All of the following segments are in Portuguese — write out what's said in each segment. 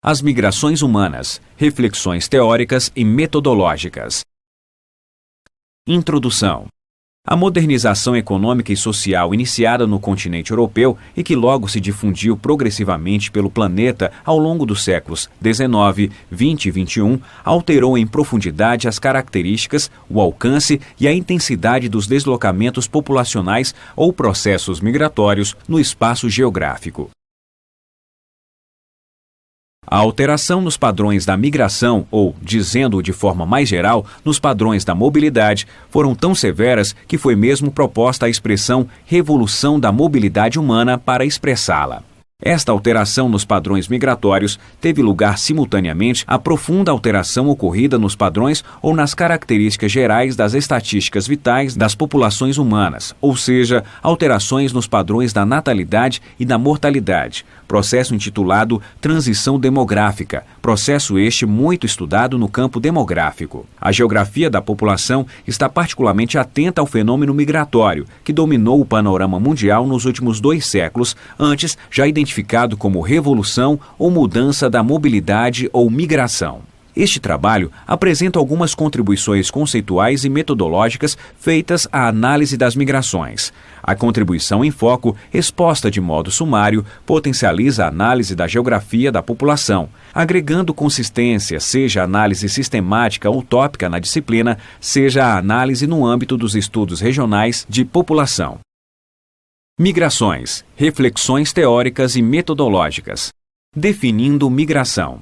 As migrações humanas, reflexões teóricas e metodológicas. Introdução. A modernização econômica e social iniciada no continente europeu e que logo se difundiu progressivamente pelo planeta ao longo dos séculos XIX, XX e XXI, alterou em profundidade as características, o alcance e a intensidade dos deslocamentos populacionais ou processos migratórios no espaço geográfico. A alteração nos padrões da migração, ou, dizendo-o de forma mais geral, nos padrões da mobilidade, foram tão severas que foi mesmo proposta a expressão revolução da mobilidade humana para expressá-la. Esta alteração nos padrões migratórios teve lugar simultaneamente à profunda alteração ocorrida nos padrões ou nas características gerais das estatísticas vitais das populações humanas, ou seja, alterações nos padrões da natalidade e da mortalidade, processo intitulado transição demográfica, processo este muito estudado no campo demográfico. A geografia da população está particularmente atenta ao fenômeno migratório, que dominou o panorama mundial nos últimos 2 séculos, antes já identificado como revolução ou mudança da mobilidade ou migração. Este trabalho apresenta algumas contribuições conceituais e metodológicas feitas à análise das migrações. A contribuição em foco, exposta de modo sumário, potencializa a análise da geografia da população, agregando consistência, seja a análise sistemática ou tópica na disciplina, seja a análise no âmbito dos estudos regionais de população. Migrações, reflexões teóricas e metodológicas. Definindo migração.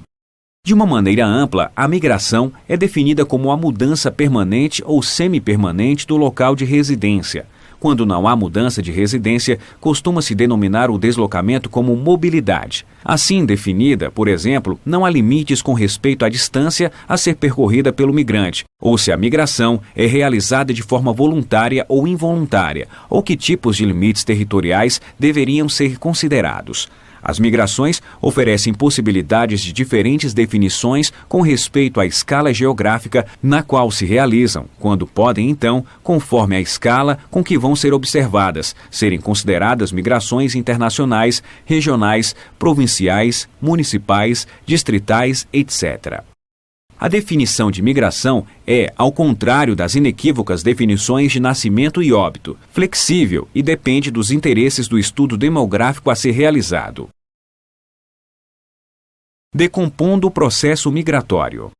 De uma maneira ampla, a migração é definida como a mudança permanente ou semipermanente do local de residência. Quando não há mudança de residência, costuma-se denominar o deslocamento como mobilidade. Assim definida, por exemplo, não há limites com respeito à distância a ser percorrida pelo migrante, ou se a migração é realizada de forma voluntária ou involuntária, ou que tipos de limites territoriais deveriam ser considerados. As migrações oferecem possibilidades de diferentes definições com respeito à escala geográfica na qual se realizam, quando podem, então, conforme a escala com que vão ser observadas, serem consideradas migrações internacionais, regionais, provinciais, municipais, distritais, etc. A definição de migração é, ao contrário das inequívocas definições de nascimento e óbito, flexível e depende dos interesses do estudo demográfico a ser realizado. Decompondo o processo migratório.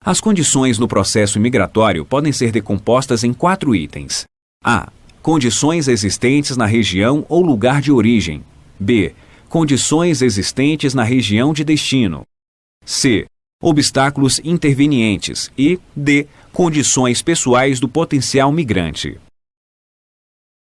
As condições no processo migratório podem ser decompostas em 4 itens. A. Condições existentes na região ou lugar de origem. B. Condições existentes na região de destino. C. Obstáculos intervenientes. E D. Condições pessoais do potencial migrante.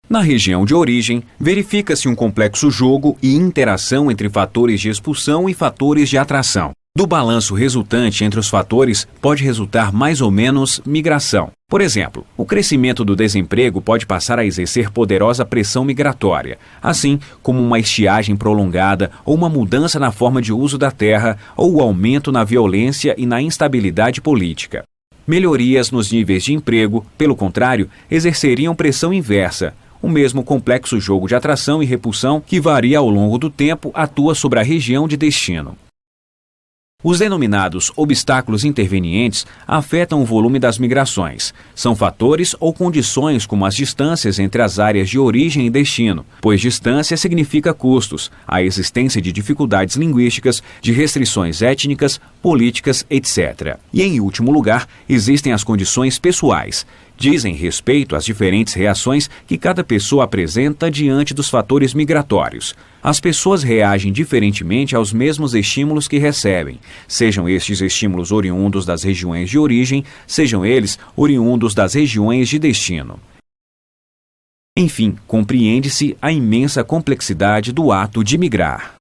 Na região de origem, verifica-se um complexo jogo e interação entre fatores de expulsão e fatores de atração. Do balanço resultante entre os fatores pode resultar mais ou menos migração. Por exemplo, o crescimento do desemprego pode passar a exercer poderosa pressão migratória, assim como uma estiagem prolongada ou uma mudança na forma de uso da terra ou o aumento na violência e na instabilidade política. Melhorias nos níveis de emprego, pelo contrário, exerceriam pressão inversa. O mesmo complexo jogo de atração e repulsão que varia ao longo do tempo atua sobre a região de destino. Os denominados obstáculos intervenientes afetam o volume das migrações. São fatores ou condições como as distâncias entre as áreas de origem e destino, pois distância significa custos, a existência de dificuldades linguísticas, de restrições étnicas, políticas, etc. E, em último lugar, existem as condições pessoais. Dizem respeito às diferentes reações que cada pessoa apresenta diante dos fatores migratórios. As pessoas reagem diferentemente aos mesmos estímulos que recebem, sejam estes estímulos oriundos das regiões de origem, sejam eles oriundos das regiões de destino. Enfim, compreende-se a imensa complexidade do ato de migrar.